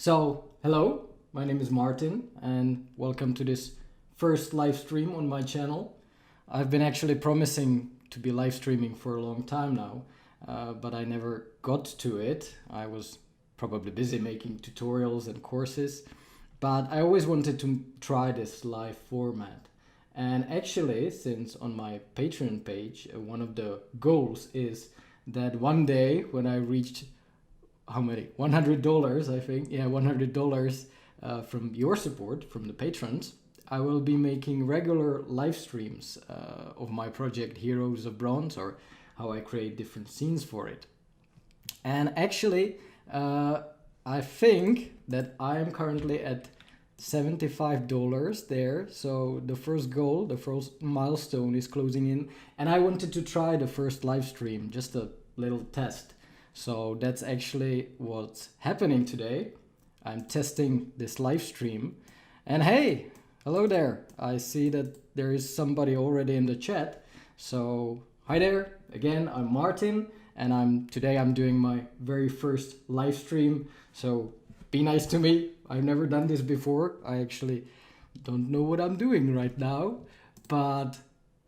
So, hello, my name is Martin, and welcome to this first live stream on my channel. I've been actually promising to be live streaming for a long time now, but I never got to it. I was probably busy making tutorials and courses, but I always wanted to try this live format. And actually, since on my Patreon page, one of the goals is that one day when I reached how many? $100, I think. Yeah, $100 from your support, from the patrons. I will be making regular live streams of my project Heroes of Bronze, or how I create different scenes for it. And actually, I think that I am currently at $75 there. So the first goal, the first milestone is closing in. And I wanted to try the first live stream, just a little test. So that's actually what's happening today. I'm testing this live stream. And hey, hello there. I see that there is somebody already in the chat. So hi there. Again, I'm Martin, and today I'm doing my very first live stream. So be nice to me. I've never done this before. I actually don't know what I'm doing right now. But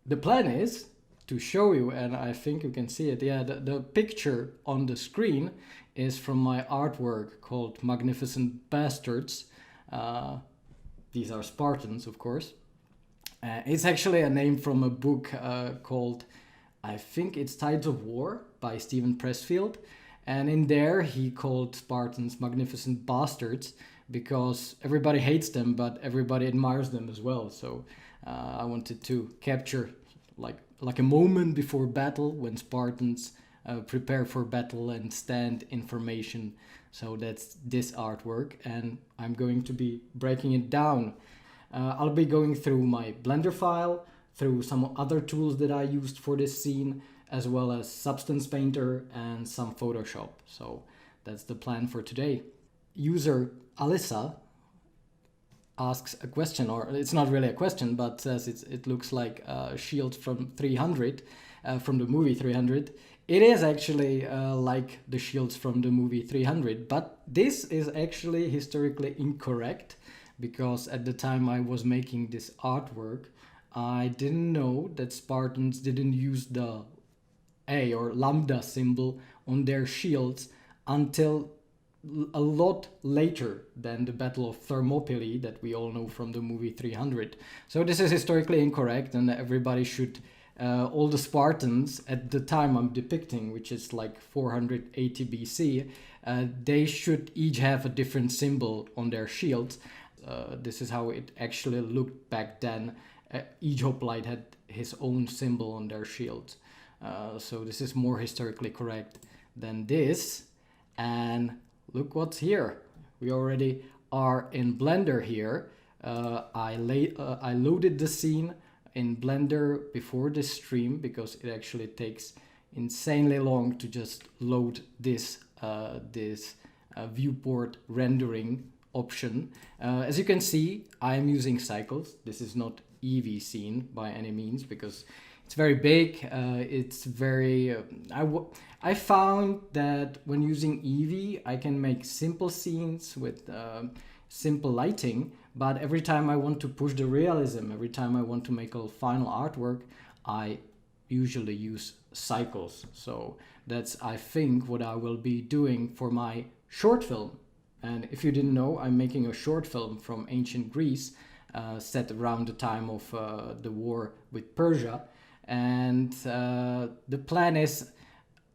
the plan is to show you, and I think you can see it. Yeah, the picture on the screen is from my artwork called Magnificent Bastards. These are Spartans, of course. It's actually a name from a book called, I think it's Tides of War by Stephen Pressfield. And in there he called Spartans Magnificent Bastards because everybody hates them, but everybody admires them as well. So I wanted to capture like a moment before battle when Spartans prepare for battle and stand in formation. So that's this artwork, and I'm going to be breaking it down. I'll be going through my Blender file, through some other tools that I used for this scene, as well as Substance Painter and some Photoshop. So that's the plan for today. User Alyssa asks a question, or it's not really a question, but says it looks like a shield from 300, from the movie 300. It is actually like the shields from the movie 300, but this is actually historically incorrect because at the time I was making this artwork, I didn't know that Spartans didn't use the A or lambda symbol on their shields until a lot later than the Battle of Thermopylae that we all know from the movie 300. So this is historically incorrect, and everybody should, all the Spartans at the time I'm depicting, which is like 480 BC, they should each have a different symbol on their shields. This is how it actually looked back then. Each hoplite had his own symbol on their shields. So this is more historically correct than this. And look what's here. We already are in Blender here. I loaded the scene in Blender before this stream because it actually takes insanely long to just load this viewport rendering option. As you can see, I am using cycles. This is not Eevee scene by any means because it's very big. It's very. I found that when using Eevee, I can make simple scenes with simple lighting. But every time I want to push the realism, every time I want to make a final artwork, I usually use cycles. So that's, I think, what I will be doing for my short film. And if you didn't know, I'm making a short film from ancient Greece, set around the time of the war with Persia. And the plan is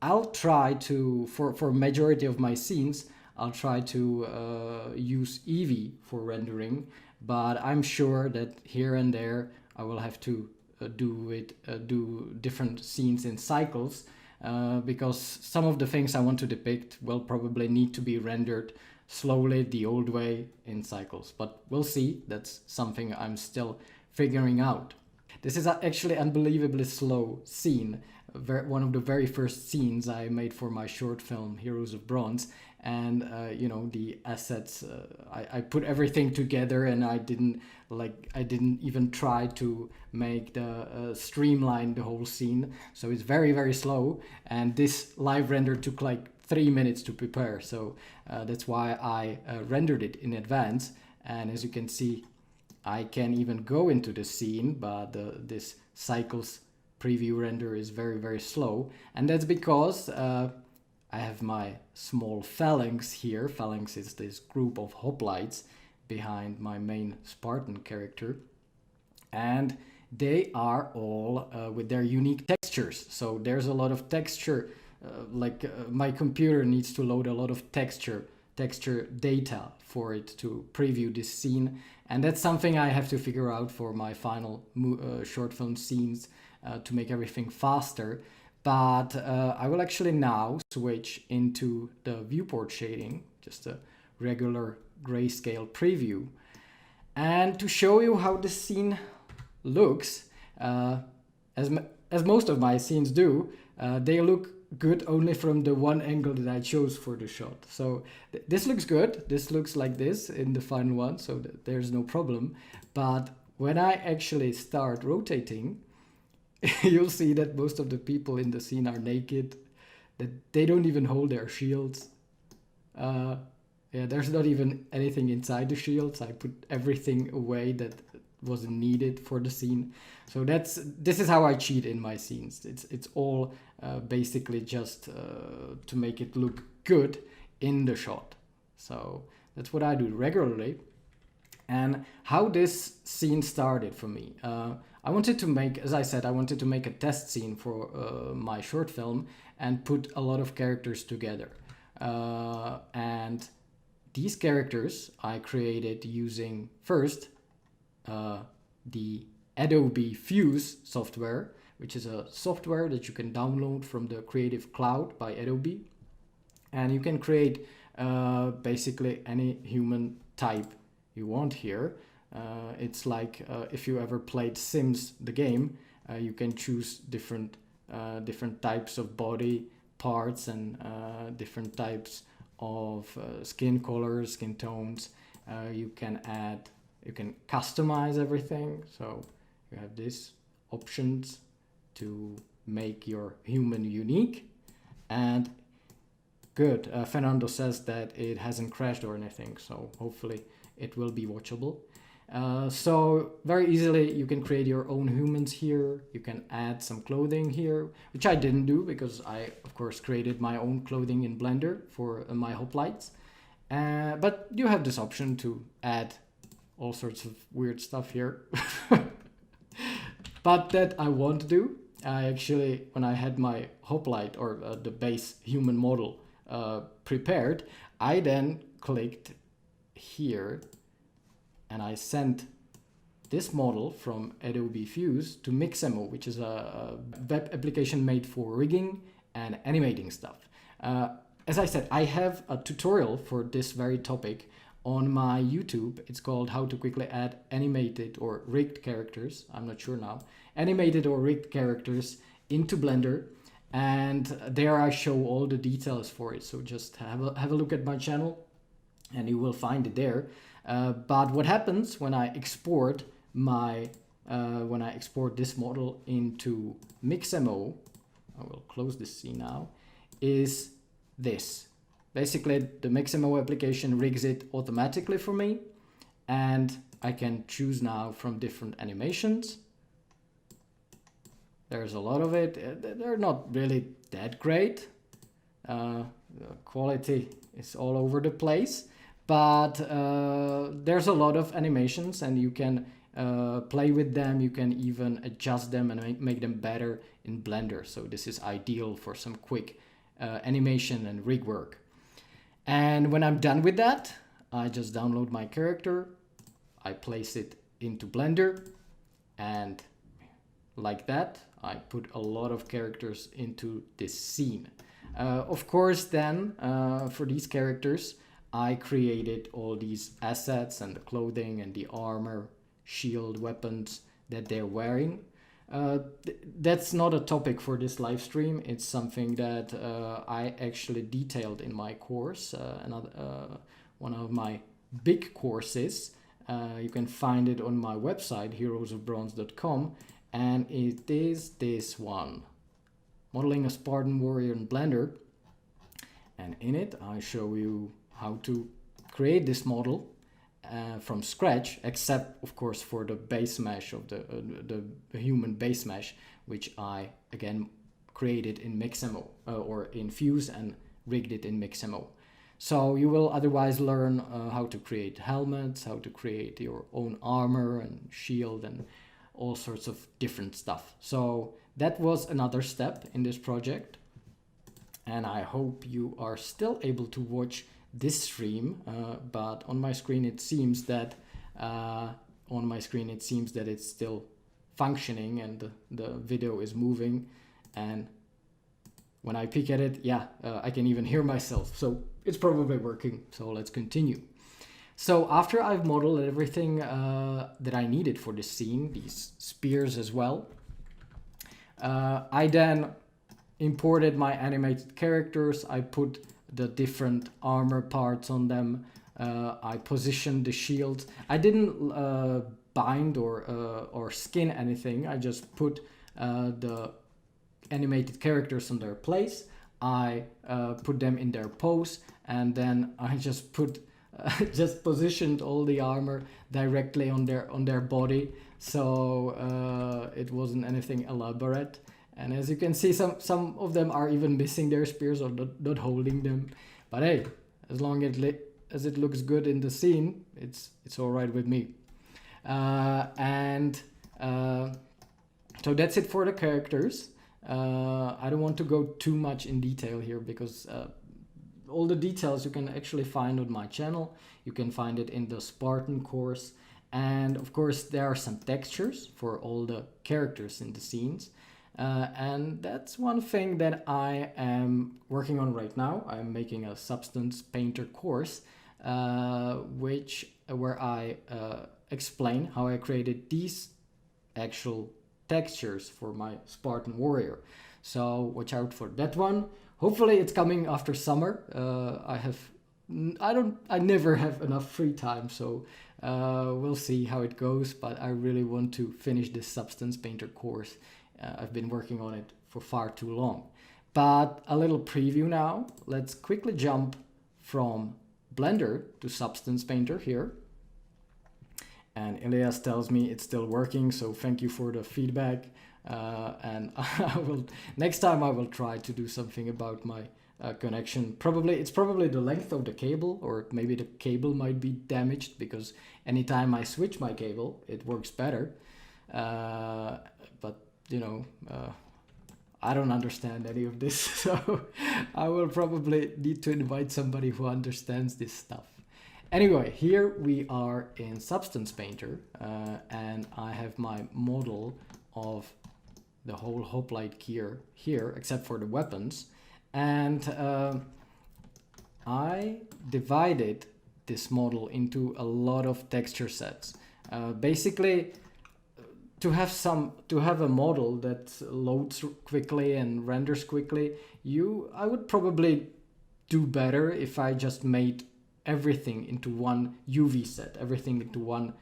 I'll try to, for majority of my scenes, I'll try to use Eevee for rendering, but I'm sure that here and there I will have to do different scenes in cycles because some of the things I want to depict will probably need to be rendered slowly the old way in cycles, but we'll see. That's something I'm still figuring out. This is actually unbelievably slow scene, one of the very first scenes I made for my short film Heroes of Bronze, and you know, the assets, I put everything together, and I didn't even try to make the streamline the whole scene, so it's very slow. And this live render took like 3 minutes to prepare. So that's why I rendered it in advance. And as you can see, I can even go into the scene, but this cycles preview render is very, very slow. And that's because I have my small phalanx here. Phalanx is this group of hoplites behind my main Spartan character. And they are all with their unique textures. So there's a lot of texture, my computer needs to load a lot of texture data for it to preview this scene. And that's something I have to figure out for my final short film scenes to make everything faster. But I will actually now switch into the viewport shading, just a regular grayscale preview. And to show you how this scene looks, as most of my scenes do, they look good only from the one angle that I chose for the shot. So this looks good. This looks like this in the final one, so there's no problem. But when I actually start rotating, you'll see that most of the people in the scene are naked, that they don't even hold their shields. Yeah, there's not even anything inside the shields. I put everything away that wasn't needed for the scene. So this is how I cheat in my scenes. It's all basically just to make it look good in the shot. So that's what I do regularly. And how this scene started for me. I wanted to make, as I said, I wanted to make a test scene for my short film and put a lot of characters together. And these characters I created using first the Adobe Fuse software, which is a software that you can download from the Creative Cloud by Adobe. And you can create basically any human type you want here. It's like if you ever played Sims, the game, you can choose different types of body parts and different types of skin colors, skin tones. You can customize everything. So you have these options to make your human unique. And good, Fernando says that it hasn't crashed or anything, so hopefully it will be watchable. So very easily you can create your own humans here. You can add some clothing here, which I didn't do because I of course created my own clothing in Blender for my hoplites. But you have this option to add all sorts of weird stuff here. But that I won't do. I actually, when I had my hoplite or the base human model prepared, I then clicked here and I sent this model from Adobe Fuse to Mixamo, which is a web application made for rigging and animating stuff. As I said, I have a tutorial for this very topic on my YouTube. It's called How to Quickly Add Animated or Rigged Characters. I'm not sure now. Animated or rigged characters into Blender. And there I show all the details for it. So just have a look at my channel and you will find it there. But what happens when I export this model into Mixamo, I will close this scene now, is this. Basically, the Mixamo application rigs it automatically for me, and I can choose now from different animations. There's a lot of it. They're not really that great. The quality is all over the place, but there's a lot of animations and you can play with them. You can even adjust them and make them better in Blender. So this is ideal for some quick animation and rig work. And when I'm done with that, I just download my character, I place it into Blender, and like that, I put a lot of characters into this scene. Of course, then, for these characters, I created all these assets and the clothing and the armor, shield, weapons that they're wearing. That's not a topic for this live stream. It's something that I actually detailed in my course, one of my big courses. You can find it on my website, heroesofbronze.com, and it is this one, Modeling a Spartan Warrior in Blender. And in it, I show you how to create this model from scratch, except of course for the base mesh of the human base mesh, which I again created in Mixamo or in Fuse and rigged it in Mixamo. So you will otherwise learn how to create helmets, how to create your own armor and shield and all sorts of different stuff. So that was another step in this project. And I hope you are still able to watch this stream, but on my screen it seems that it's still functioning and the video is moving, and when I peek at it, I can even hear myself, so it's probably working. So let's continue. So after I've modeled everything that I needed for this scene, these spears as well, I then imported my animated characters. I put the different armor parts on them. I positioned the shields. I didn't bind or skin anything. I just put the animated characters on their place. I put them in their pose, and then I just put just positioned all the armor directly on their body. So it wasn't anything elaborate. And as you can see, some of them are even missing their spears or not holding them. But hey, as long as it looks good in the scene, it's all right with me. So that's it for the characters. I don't want to go too much in detail here because all the details you can actually find on my channel. You can find it in the Spartan course. And of course, there are some textures for all the characters in the scenes. And that's one thing that I am working on right now. I'm making a Substance Painter course, where I explain how I created these actual textures for my Spartan warrior. So watch out for that one. Hopefully it's coming after summer. I never have enough free time, so we'll see how it goes, but I really want to finish this Substance Painter course. I've been working on it for far too long. But a little preview now. Let's quickly jump from Blender to Substance Painter here. And Elias tells me it's still working, so thank you for the feedback. And next time I will try to do something about my connection. It's probably the length of the cable, or maybe the cable might be damaged, because anytime I switch my cable, it works better. But you know, I don't understand any of this, so I will probably need to invite somebody who understands this stuff. Anyway, here we are in Substance Painter, and I have my model of the whole hoplite gear here, except for the weapons. And I divided this model into a lot of texture sets. Basically, to have a model that loads quickly and renders quickly, I would probably do better if I just made everything into one UV set, everything into one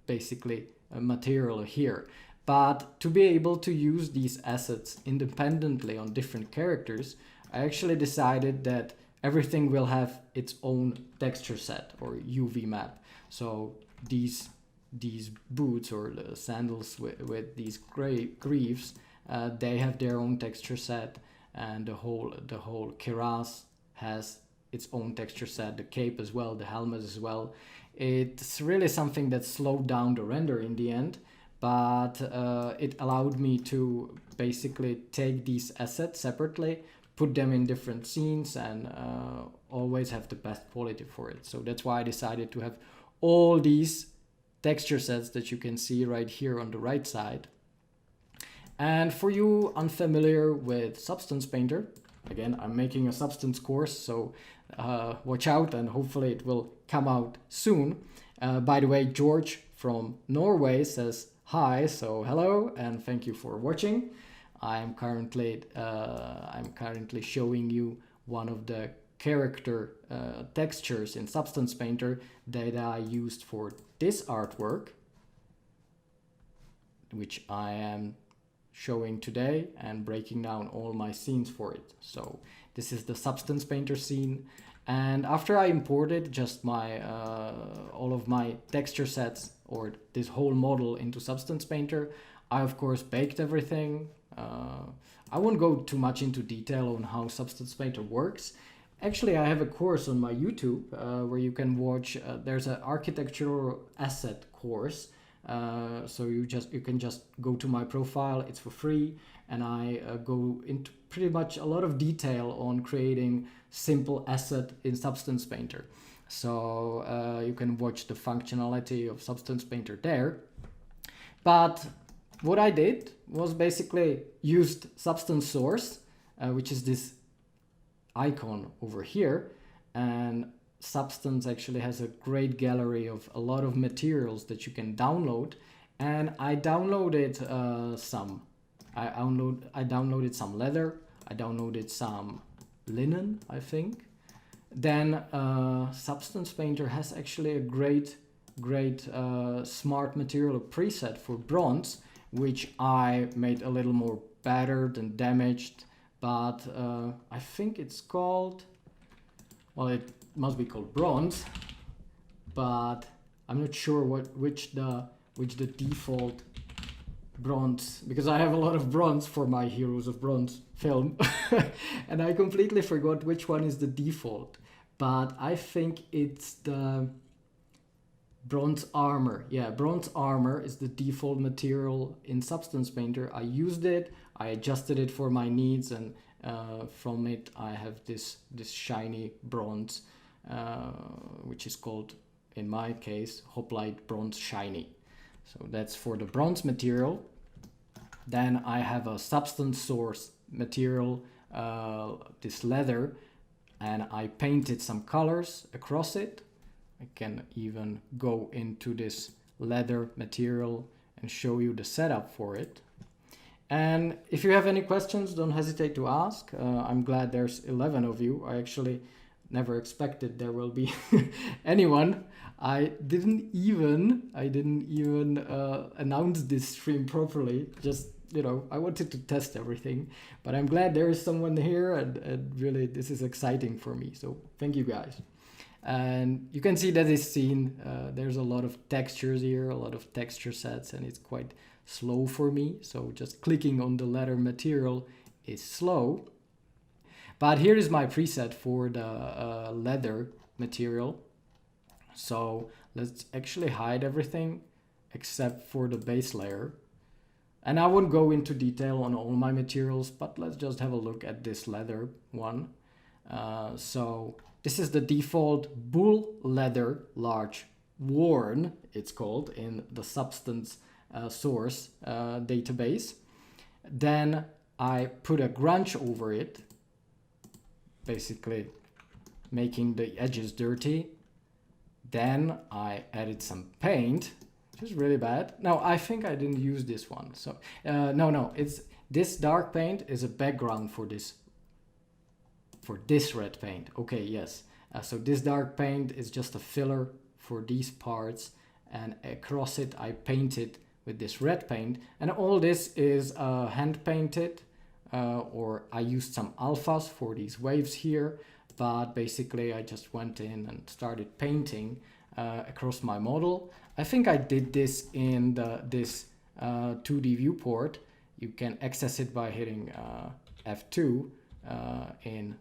basically material here. But to be able to use these assets independently on different characters, I actually decided that everything will have its own texture set or UV map. So these boots or the sandals with these greaves, they have their own texture set, and the whole cuirass has its own texture set, the cape as well, the helmet as well. It's really something that slowed down the render in the end, but it allowed me to basically take these assets separately, put them in different scenes, and always have the best quality for it. So that's why I decided to have all these texture sets that you can see right here on the right side. And for you unfamiliar with Substance Painter, again, I'm making a Substance course, so watch out, and hopefully it will come out soon. By the way, George from Norway says hi, so hello and thank you for watching. I'm currently showing you one of the character textures in Substance Painter that I used for this artwork, which I am showing today and breaking down all my scenes for it. So This is the Substance Painter scene. And after I imported just my all of my texture sets or this whole model into Substance Painter, I of course baked everything. I won't go too much into detail on how Substance Painter works. Actually, I have a course on my YouTube where you can watch. There's an architectural asset course. So you can just go to my profile. It's for free, and I go into pretty much a lot of detail on creating simple asset in Substance Painter. So you can watch the functionality of Substance Painter there. But what I did was basically used Substance Source, which is this icon over here, and Substance actually has a great gallery of a lot of materials that you can download, and I downloaded some. I downloaded some leather. I downloaded some linen, I think. Then Substance Painter has actually a great smart material preset for bronze, which I made a little more battered and damaged, but I think it's called, well, it must be called bronze, but I'm not sure which the default bronze, because I have a lot of bronze for my Heroes of Bronze film and I completely forgot which one is the default, but I think it's the bronze armor. Yeah, bronze armor is the default material in Substance Painter. I used it, I adjusted it for my needs, and from it I have this shiny bronze, which is called, in my case, Hoplite Bronze Shiny. So that's for the bronze material. Then I have a Substance Source material, this leather, and I painted some colors across it. I can even go into this leather material and show you the setup for it. And if you have any questions, don't hesitate to ask. I'm glad there's 11 of you. I actually never expected there will be anyone. I didn't even announce this stream properly. Just, I wanted to test everything, but I'm glad there is someone here, and really this is exciting for me. So thank you guys. And you can see that this scene, there's a lot of textures here, a lot of texture sets, and it's quite slow for me. So just clicking on the leather material is slow. But here is my preset for the leather material. So let's actually hide everything except for the base layer. And I won't go into detail on all my materials, but let's just have a look at this leather one. So this is the default bull leather large worn, it's called, in the Substance Source database. Then I put a grunge over it, basically making the edges dirty. Then I added some paint, which is really bad. No, I think I didn't use this one. So no, it's this dark paint is a background for this red paint. Okay, yes. So this dark paint is just a filler for these parts, and across it I painted with this red paint, and all this is hand painted, or I used some alphas for these waves here, but basically I just went in and started painting across my model. I think I did this in this 2D viewport. You can access it by hitting F2 in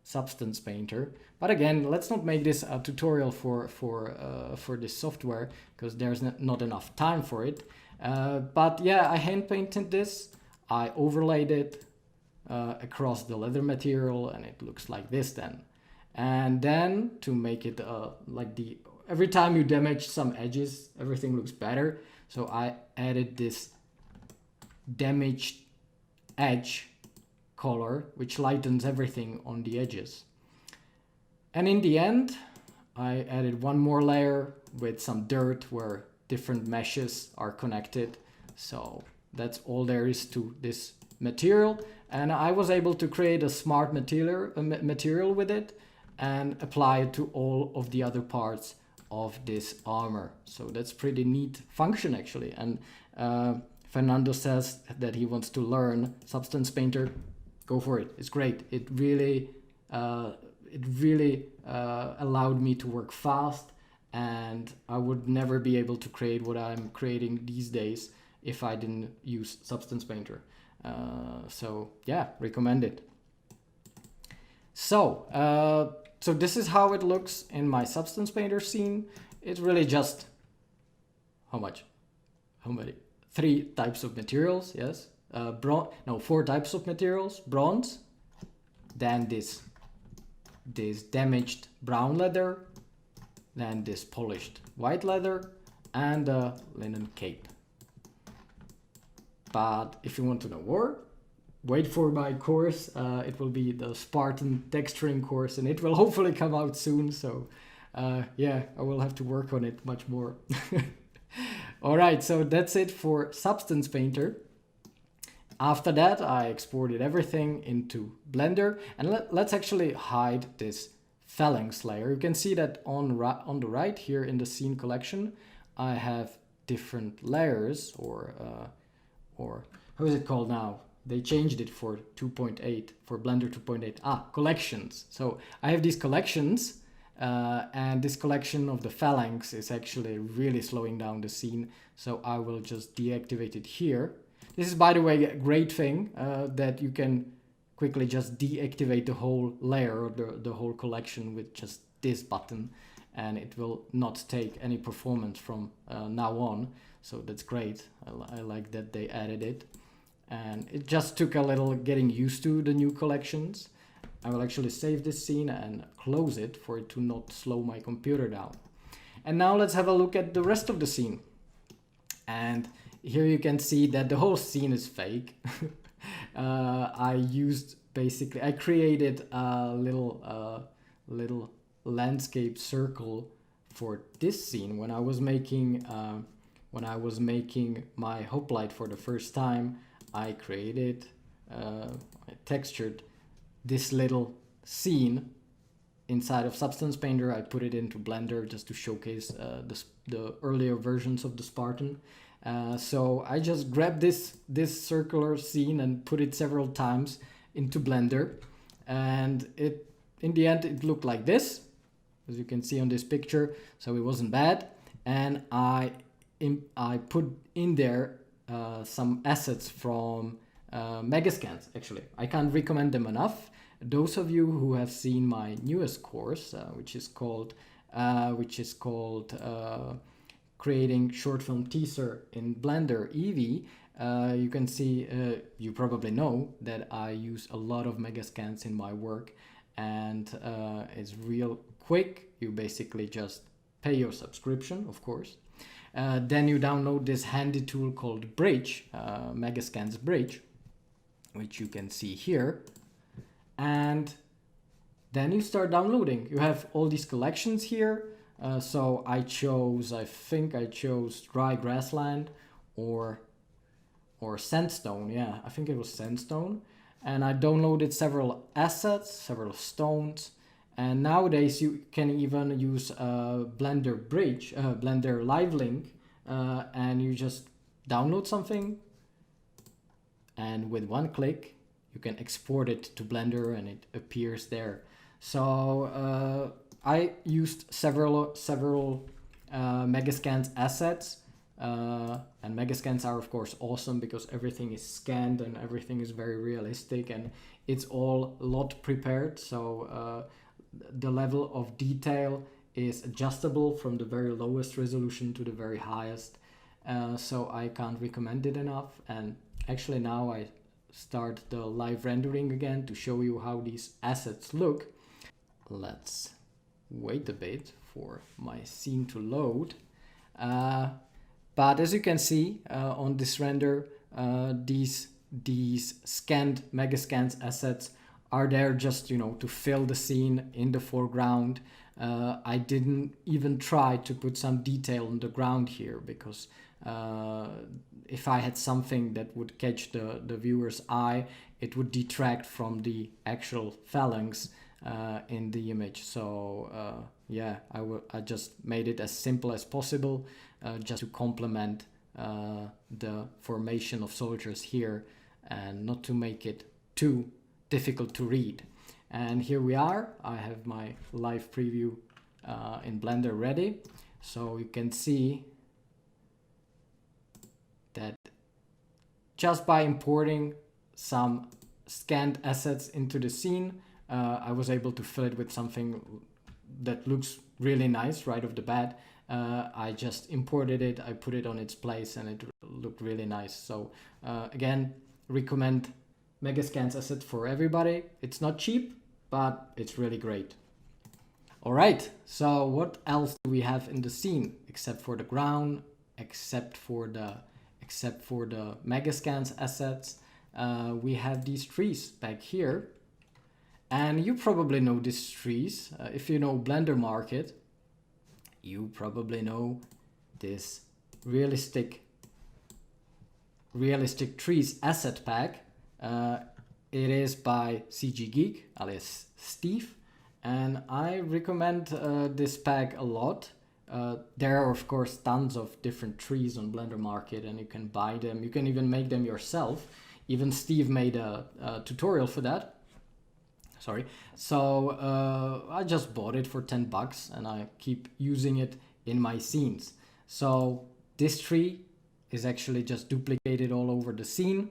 Substance Painter. But again, let's not make this a tutorial for this software, because there's not enough time for it. But yeah, I hand painted this. I overlaid it across the leather material, and it looks like this then. And then to make it every time you damage some edges, everything looks better. So I added this damaged edge color, which lightens everything on the edges. And in the end, I added one more layer with some dirt where different meshes are connected. So that's all there is to this material. And I was able to create a smart material with it and apply it to all of the other parts of this armor. So that's pretty neat function actually. And Fernando says that he wants to learn Substance Painter. go for it. It's great. It really allowed me to work fast, and I would never be able to create what I'm creating these days if I didn't use Substance Painter. So yeah, recommend it. So so this is how it looks in my Substance Painter scene. It's really just how many? 3 types of materials, yes. 4 types of materials: bronze, then this damaged brown leather, then this polished white leather, and a linen cape. But if you want to know more, wait for my course. It will be the Spartan texturing course, and it will hopefully come out soon. So yeah, I will have to work on it much more. All right, so that's it for Substance Painter. After that, I exported everything into Blender, and let's actually hide this phalanx layer. You can see that on the right here in the scene collection, I have different layers, or how is it called now? They changed it for 2.8, for Blender 2.8. Collections. So I have these collections, and this collection of the phalanx is actually really slowing down the scene. So I will just deactivate it here. This is, by the way, a great thing, that you can quickly just deactivate the whole layer, or the whole collection, with just this button, and it will not take any performance from now on. So that's great. I like that they added it. And it just took a little getting used to the new collections. I will actually save this scene and close it for it to not slow my computer down. And now let's have a look at the rest of the scene. And here you can see that the whole scene is fake. I created a little landscape circle for this scene when I was making my hoplite for the first time. I textured this little scene inside of Substance Painter. I put it into Blender just to showcase the earlier versions of the Spartan. So I just grabbed this circular scene and put it several times into Blender, and in the end it looked like this, as you can see on this picture. So it wasn't bad, and I put in there some assets from Megascans. Actually, I can't recommend them enough. Those of you who have seen my newest course, which is called creating short film teaser in Blender Eevee, you can see, you probably know that I use a lot of Megascans in my work, and it's real quick. You basically just pay your subscription, of course. Then you download this handy tool called Bridge, Megascans Bridge, which you can see here. And then you start downloading. You have all these collections here. So I think I chose dry grassland or sandstone. Yeah, I think it was sandstone. And I downloaded several assets, several stones. And nowadays you can even use Blender Bridge, Blender Live Link, and you just download something, and with one click you can export it to Blender and it appears there. So I used several Megascans assets, and Megascans are of course awesome because everything is scanned and everything is very realistic, and it's all lot prepared. So the level of detail is adjustable from the very lowest resolution to the very highest. So I can't recommend it enough. And actually now I start the live rendering again to show you how these assets look. Let's wait a bit for my scene to load. But as you can see on this render, these scanned Megascans assets are there just, to fill the scene in the foreground. I didn't even try to put some detail on the ground here because if I had something that would catch the viewer's eye, it would detract from the actual phalanx in the image. So yeah, I just made it as simple as possible just to complement the formation of soldiers here and not to make it too difficult to read. And here we are. I have my live preview in Blender ready. So you can see that just by importing some scanned assets into the scene, I was able to fill it with something that looks really nice right off the bat. I just imported it, I put it on its place, and it looked really nice. So again, recommend Megascans asset for everybody. It's not cheap, but it's really great. All right, so what else do we have in the scene except for the ground, except for the Megascans assets? We have these trees back here, and you probably know these trees. If you know Blender Market, you probably know this realistic trees asset pack. It is by CG Geek, alias Steve, and I recommend this pack a lot. There are of course tons of different trees on Blender Market, and you can buy them. You can even make them yourself. Even Steve made a tutorial for that. Sorry. So I just bought it for 10 bucks and I keep using it in my scenes. So this tree is actually just duplicated all over the scene,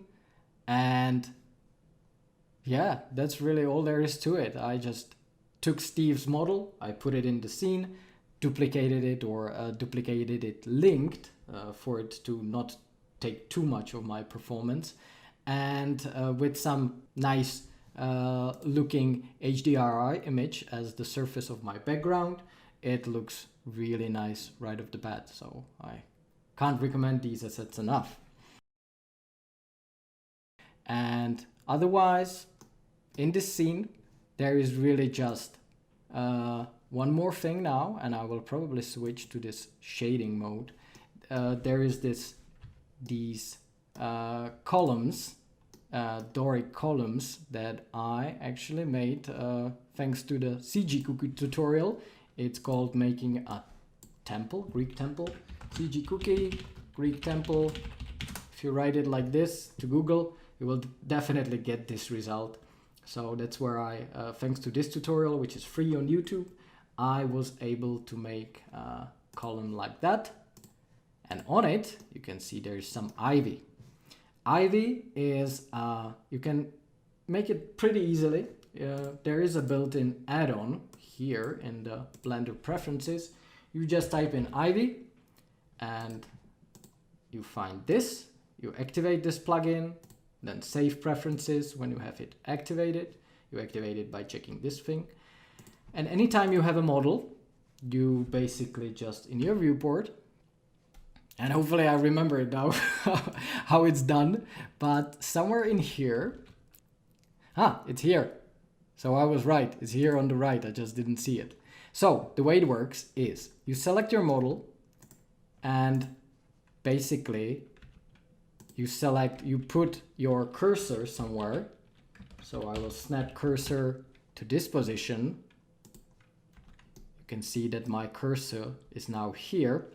and yeah, that's really all there is to it. I just took Steve's model, I put it in the scene, duplicated it, or duplicated it linked for it to not take too much of my performance, and with some nice looking HDRI image as the surface of my background, it looks really nice right off the bat. So I can't recommend these assets enough. And otherwise, in this scene, there is really just one more thing now, and I will probably switch to this shading mode. There is these columns, Doric columns, that I actually made thanks to the CG Cookie tutorial. It's called making a temple, Greek temple. CG Cookie, Greek temple. If you write it like this to Google, you will definitely get this result. So that's where I, thanks to this tutorial, which is free on YouTube, I was able to make a column like that. And on it, you can see there is some ivy. Ivy is, you can make it pretty easily. There is a built-in add-on here in the Blender preferences. You just type in ivy and you find this. You activate this plugin, then save preferences. When you have it activated, you activate it by checking this thing. And anytime you have a model, you basically just in your viewport, and hopefully I remember it now how it's done, but somewhere in here, it's here. So I was right, it's here on the right, I just didn't see it. So the way it works is you select your model and basically you put your cursor somewhere. So I will snap cursor to this position. You can see that my cursor is now here.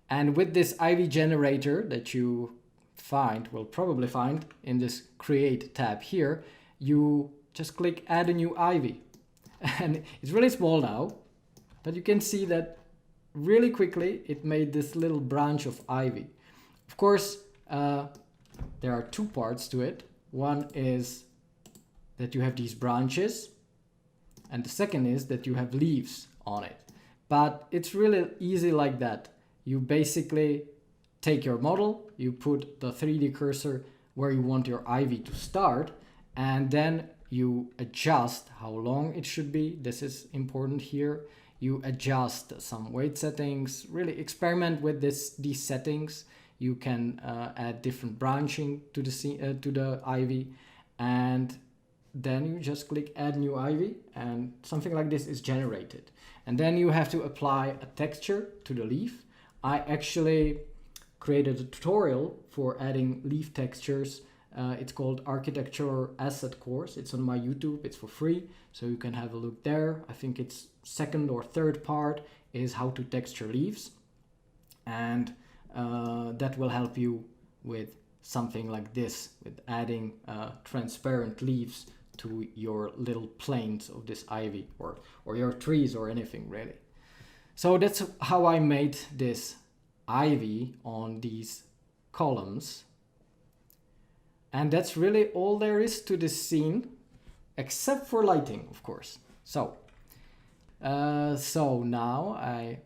And with this ivy generator that you will probably find in this create tab here, you just click add a new ivy. And it's really small now, but you can see that really quickly it made this little branch of ivy. Of course, there are two parts to it. One is that you have these branches, and the second is that you have leaves on it. But it's really easy like that. You basically take your model, you put the 3D cursor where you want your ivy to start, and then you adjust how long it should be. This is important here. You adjust some weight settings, really experiment with these settings. You can add different branching to the ivy, and then you just click add new ivy and something like this is generated. And then you have to apply a texture to the leaf. I actually created a tutorial for adding leaf textures. It's called Architecture Asset Course. It's on my YouTube, it's for free, so you can have a look there. I think it's second or third part is how to texture leaves. And that will help you with something like this, with adding transparent leaves to your little planes of this ivy or your trees or anything really. So that's how I made this ivy on these columns. And that's really all there is to this scene, except for lighting, of course. So now I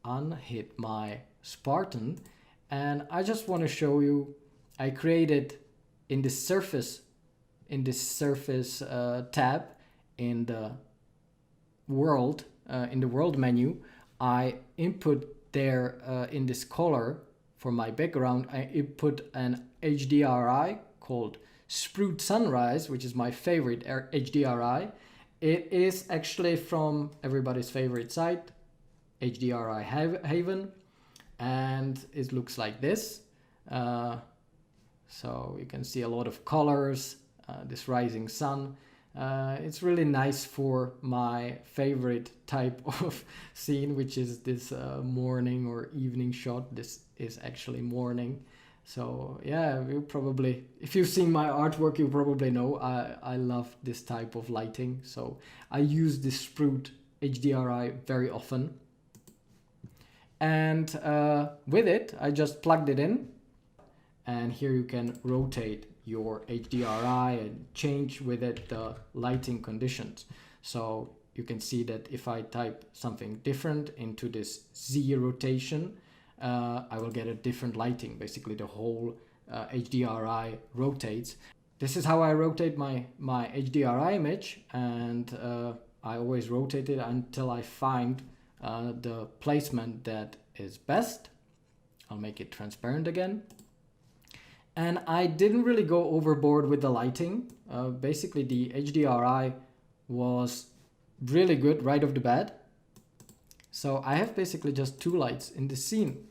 unhit my Spartan, and I just want to show you, I created in this surface tab in the world menu, I input there in this color for my background, I input an HDRI called Spruce Sunrise, which is my favorite HDRI. It is actually from everybody's favorite site, HDRI Haven, and it looks like this. So you can see a lot of colors, this rising sun. It's really nice for my favorite type of scene, which is this morning or evening shot. This is actually morning. So yeah, you probably, if you've seen my artwork, you probably know I love this type of lighting. So I use this Spruce HDRI very often. And with it, I just plugged it in. And here you can rotate your HDRI and change with it the lighting conditions. So you can see that if I type something different into this Z rotation, I will get a different lighting. Basically the whole HDRI rotates. This is how I rotate my HDRI image, and I always rotate it until I find the placement that is best. I'll make it transparent again. And I didn't really go overboard with the lighting. Basically the HDRI was really good right off the bat. So I have basically just two lights in the scene.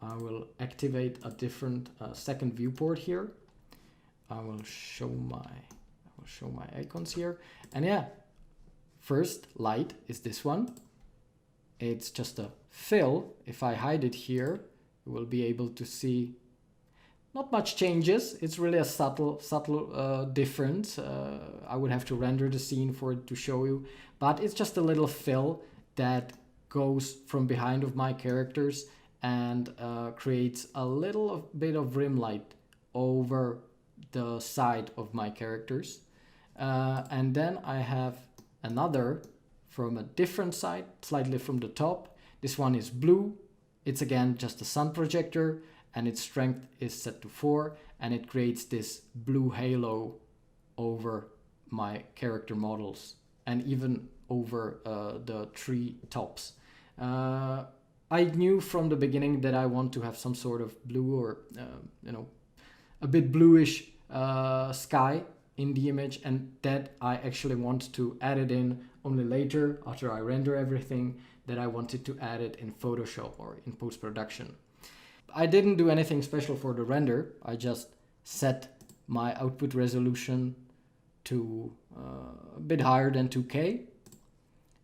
I will activate a different second viewport here. I will show my icons here. And yeah, first light is this one. It's just a fill. If I hide it here, you will be able to see not much changes. It's really a subtle difference. I would have to render the scene for it to show you, but it's just a little fill that goes from behind of my characters and creates a little bit of rim light over the side of my characters. And then I have another from a different side, slightly from the top. This one is blue. It's again just a sun projector, and its strength is set to 4, and it creates this blue halo over my character models and even over the tree tops. I knew from the beginning that I want to have some sort of blue or a bit bluish sky in the image, and that I actually want to add it in only later after I render everything, that I wanted to add it in Photoshop or in post-production. I didn't do anything special for the render. I just set my output resolution to a bit higher than 2K,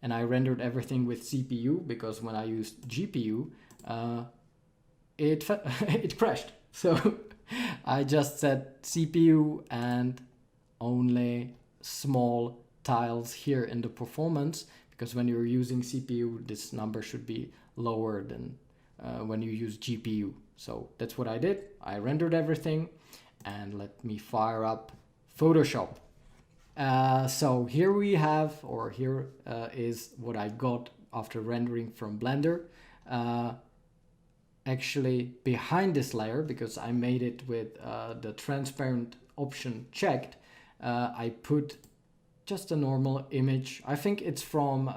and I rendered everything with CPU, because when I used GPU, it crashed. So I just set CPU and only small tiles here in the performance, because when you're using CPU, this number should be lower than when you use GPU. So that's what I did. I rendered everything, and let me fire up Photoshop. So here we have, or here is what I got after rendering from Blender. Actually behind this layer, because I made it with the transparent option checked, I put just a normal image. I think it's from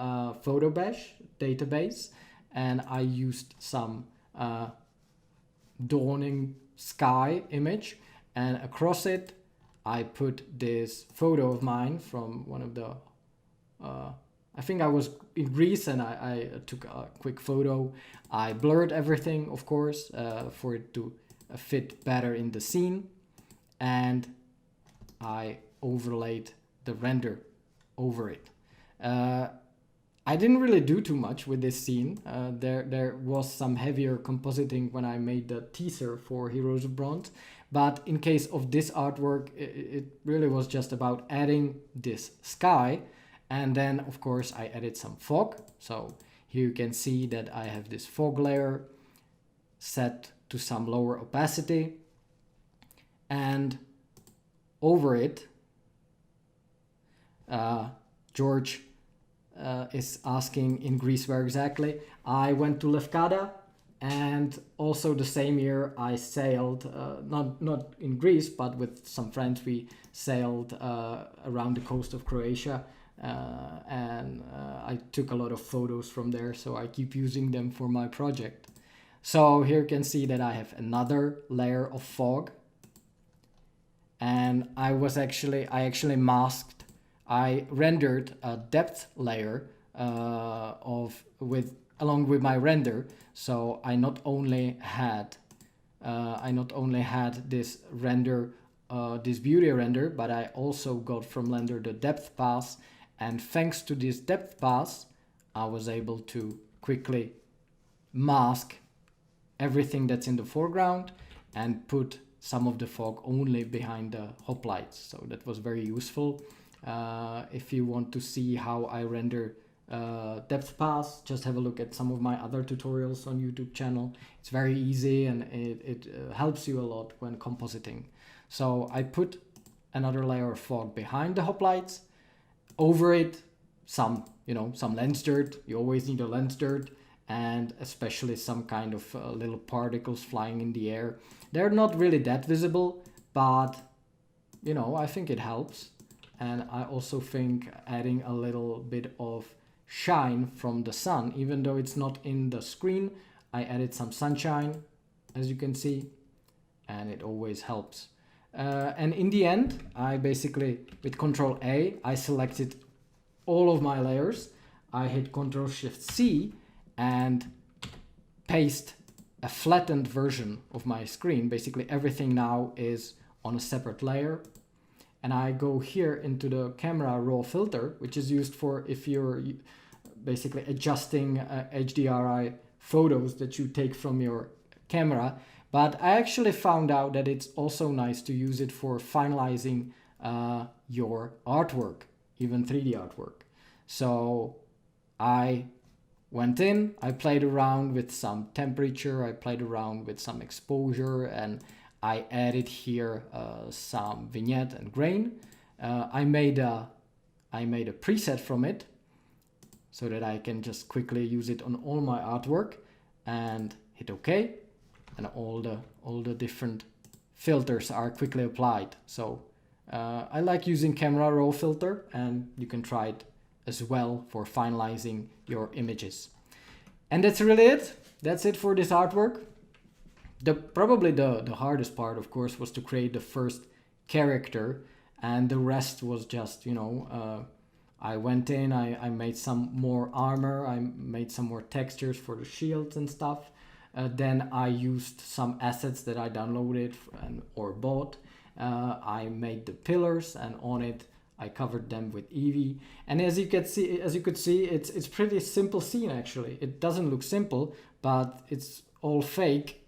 Photobash database, and I used some dawning sky image, and across it I put this photo of mine from one of the I think I was in Greece, and I took a quick photo. I blurred everything, of course, for it to fit better in the scene, and I overlaid the render over it. I didn't really do too much with this scene. There was some heavier compositing when I made the teaser for Heroes of Bronze, But in case of this artwork, it really was just about adding this sky. And then, of course, I added some fog. So here you can see that I have this fog layer set to some lower opacity. And over it, George is asking in Greece where exactly. I went to Lefkada, and also the same year I sailed, not in Greece, but with some friends we sailed around the coast of Croatia, and I took a lot of photos from there, so I keep using them for my project. So here you can see that I have another layer of fog, and I actually masked, I rendered a depth layer along with my render. So I not only had this render, this beauty render, but I also got from Blender the depth pass. And thanks to this depth pass, I was able to quickly mask everything that's in the foreground and put some of the fog only behind the hoplights. So that was very useful. If you want to see how I render depth pass, just have a look at some of my other tutorials on YouTube channel. It's very easy, and it helps you a lot when compositing. So I put another layer of fog behind the hoplights, over it some lens dirt. You always need a lens dirt, and especially some kind of little particles flying in the air. They're not really that visible, but I think it helps. And I also think adding a little bit of shine from the sun, even though it's not in the screen, I added some sunshine, as you can see, and it always helps. And in the end, I basically, with Control A, I selected all of my layers. I hit Control Shift C and paste a flattened version of my screen. Basically, everything now is on a separate layer. And I go here into the camera raw filter, which is used for if you're basically adjusting HDRI photos that you take from your camera. But I actually found out that it's also nice to use it for finalizing your artwork, even 3D artwork. So I went in, I played around with some temperature, I played around with some exposure, and I added here some vignette and grain. I made a preset from it so that I can just quickly use it on all my artwork, and hit OK. And all the different filters are quickly applied. So I like using camera raw filter, and you can try it as well for finalizing your images. And that's really it. That's it for this artwork. Probably the hardest part, of course, was to create the first character, and the rest was just, I went in, I made some more armor, I made some more textures for the shields and stuff. Then I used some assets that I downloaded or bought. I made the pillars, and on it I covered them with Eevee. And as you could see, it's pretty simple scene actually. It doesn't look simple, but it's all fake,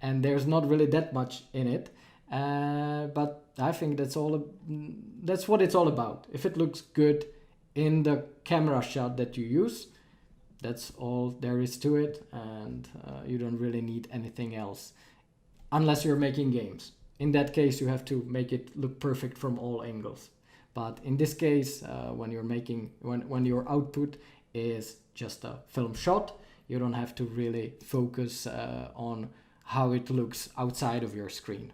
and there's not really that much in it. But I think that's what it's all about. If it looks good in the camera shot that you use, that's all there is to it, and you don't really need anything else unless you're making games. In that case, you have to make it look perfect from all angles. But in this case, when your output is just a film shot, you don't have to really focus on how it looks outside of your screen.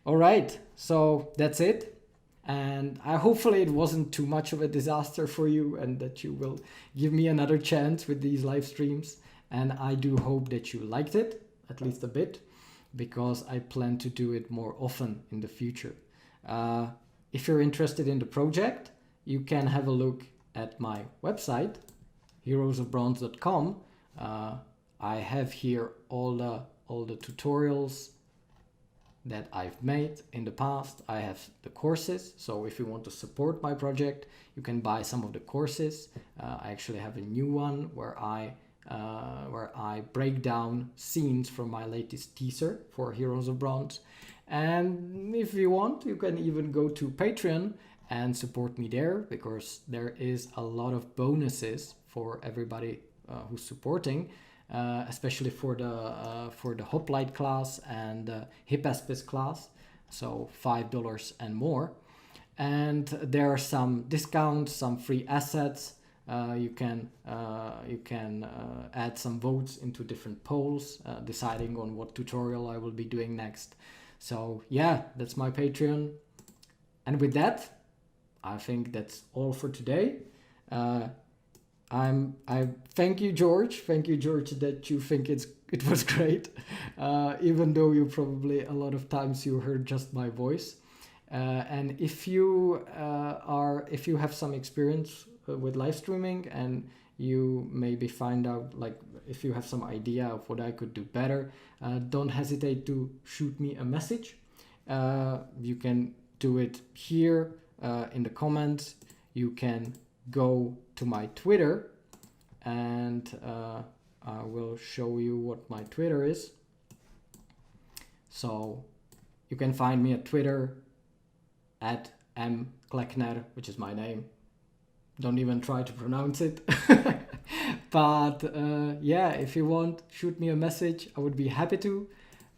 All right, so that's it. And hopefully it wasn't too much of a disaster for you, and that you will give me another chance with these live streams. And I do hope that you liked it, at least a bit, because I plan to do it more often in the future. If you're interested in the project, you can have a look at my website, heroesofbronze.com. I have here all the tutorials that I've made in the past. I have the courses, so if you want to support my project, you can buy some of the courses. I actually have a new one where I break down scenes from my latest teaser for Heroes of Bronze. And if you want, you can even go to Patreon and support me there, because there is a lot of bonuses for everybody who's supporting, especially for the Hoplite class and the Hippaspis class, so $5 and more. And there are some discounts, some free assets. You can add some votes into different polls, deciding on what tutorial I will be doing next. So yeah, that's my Patreon. And with that, I think that's all for today. I thank you, George. Thank you, George, that you think it was great, even though you probably a lot of times you heard just my voice. And if you have some experience with live streaming, and you maybe find out, like, if you have some idea of what I could do better, don't hesitate to shoot me a message. You can do it here in the comments. You can go to my Twitter, and I will show you what my Twitter is. So you can find me at Twitter at mkleckner, which is my name. Don't even try to pronounce it. But yeah, if you want, shoot me a message. I would be happy to.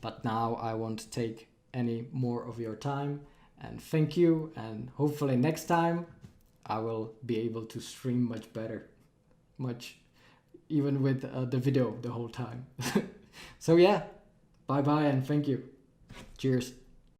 But now I won't take any more of your time. And thank you. And hopefully next time I will be able to stream much better. Even with the video the whole time. So yeah, bye bye and thank you. Cheers.